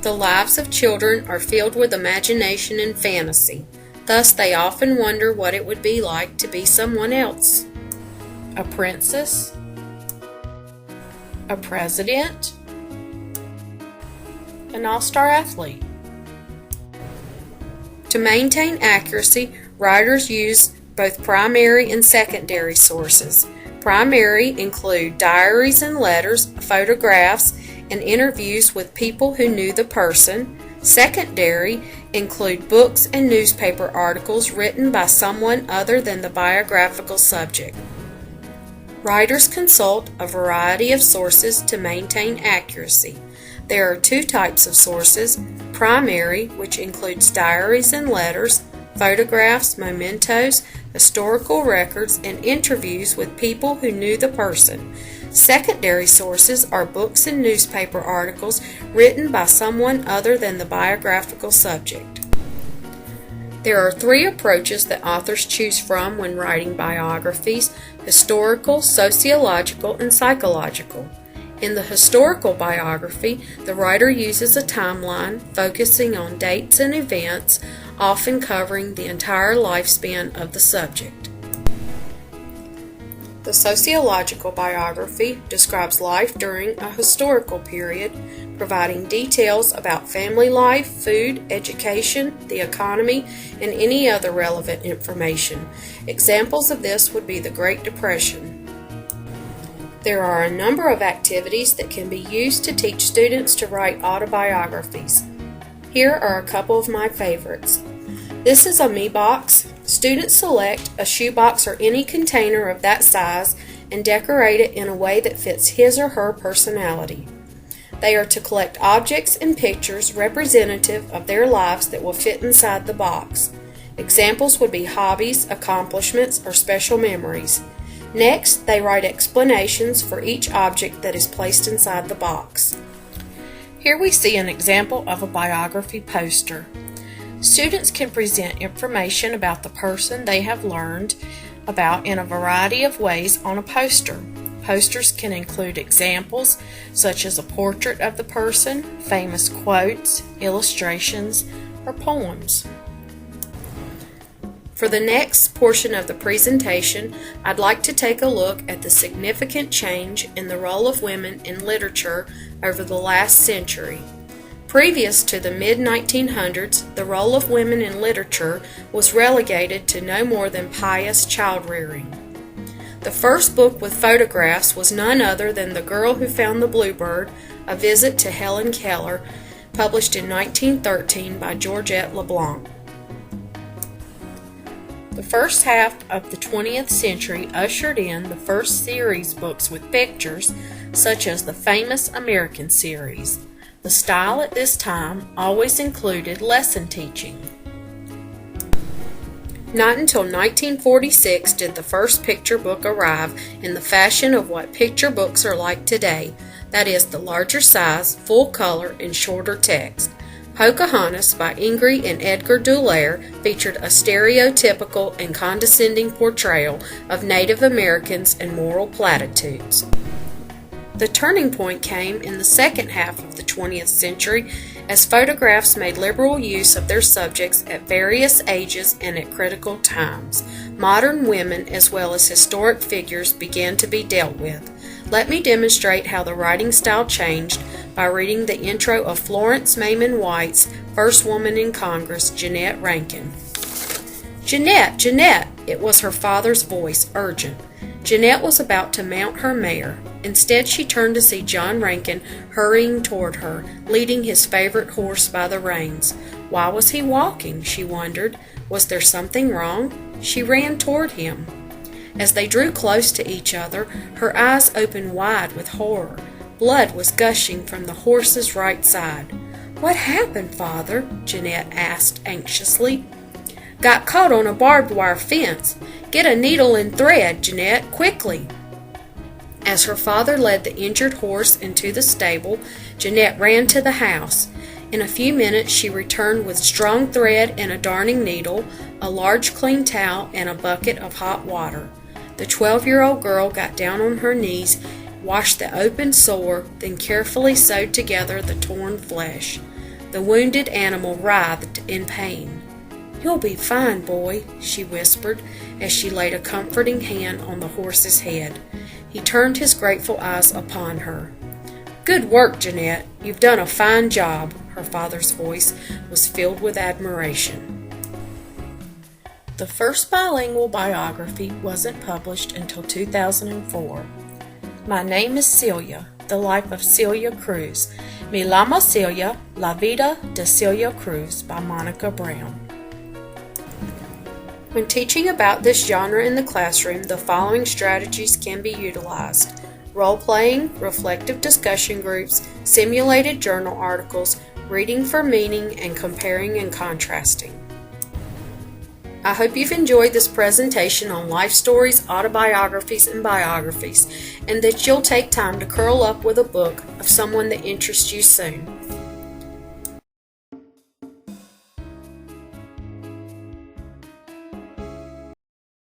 The lives of children are filled with imagination and fantasy. Thus, they often wonder what it would be like to be someone else. A princess, a president, an all-star athlete. To maintain accuracy, writers use both primary and secondary sources. Primary include diaries and letters, photographs, and interviews with people who knew the person. Secondary include books and newspaper articles written by someone other than the biographical subject. Writers consult a variety of sources to maintain accuracy. There are two types of sources: primary, which includes diaries and letters, photographs, mementos, historical records, and interviews with people who knew the person. Secondary sources are books and newspaper articles written by someone other than the biographical subject. There are three approaches that authors choose from when writing biographies: historical, sociological, and psychological. In the historical biography, the writer uses a timeline focusing on dates and events, often covering the entire lifespan of the subject. The sociological biography describes life during a historical period, providing details about family life, food, education, the economy, and any other relevant information. Examples of this would be the Great Depression. There are a number of activities that can be used to teach students to write autobiographies. Here are a couple of my favorites. This is a me box. Students select a shoebox or any container of that size and decorate it in a way that fits his or her personality. They are to collect objects and pictures representative of their lives that will fit inside the box. Examples would be hobbies, accomplishments, or special memories. Next, they write explanations for each object that is placed inside the box. Here we see an example of a biography poster. Students can present information about the person they have learned about in a variety of ways on a poster. Posters can include examples such as a portrait of the person, famous quotes, illustrations, or poems. For the next portion of the presentation, I'd like to take a look at the significant change in the role of women in literature over the last century. Previous to the mid-1900s, the role of women in literature was relegated to no more than pious child-rearing. The first book with photographs was none other than The Girl Who Found the Bluebird, A Visit to Helen Keller, published in 1913 by Georgette LeBlanc. The first half of the 20th century ushered in the first series books with pictures, such as the famous American series. The style at this time always included lesson teaching. Not until 1946 did the first picture book arrive in the fashion of what picture books are like today, that is, the larger size, full color, and shorter text. Pocahontas by Ingrid and Edgar Dulaire featured a stereotypical and condescending portrayal of Native Americans and moral platitudes. The turning point came in the second half of the 20th century as photographs made liberal use of their subjects at various ages and at critical times. Modern women as well as historic figures began to be dealt with. Let me demonstrate how the writing style changed by reading the intro of Florence Mayman White's First Woman in Congress, Jeanette Rankin. "Jeanette, Jeanette!" It was her father's voice, urgent. Jeanette was about to mount her mare. Instead, she turned to see John Rankin hurrying toward her, leading his favorite horse by the reins. Why was he walking, she wondered. Was there something wrong? She ran toward him. As they drew close to each other, her eyes opened wide with horror. Blood was gushing from the horse's right side. "What happened, Father?" Jeanette asked anxiously. "Got caught on a barbed wire fence. Get a needle and thread, Jeanette, quickly." As her father led the injured horse into the stable, Jeanette ran to the house. In a few minutes she returned with strong thread and a darning needle, a large clean towel, and a bucket of hot water. The 12-year-old girl got down on her knees, washed the open sore, then carefully sewed together the torn flesh. The wounded animal writhed in pain. "You'll be fine, boy," she whispered as she laid a comforting hand on the horse's head. He turned his grateful eyes upon her. "Good work, Jeanette. You've done a fine job." Her father's voice was filled with admiration. The first bilingual biography wasn't published until 2004. My name is Celia, the life of Celia Cruz. Me llamo Celia, La vida de Celia Cruz by Monica Brown. When teaching about this genre in the classroom, the following strategies can be utilized: role-playing, reflective discussion groups, simulated journal articles, reading for meaning, and comparing and contrasting. I hope you've enjoyed this presentation on life stories, autobiographies, and biographies, and that you'll take time to curl up with a book of someone that interests you soon.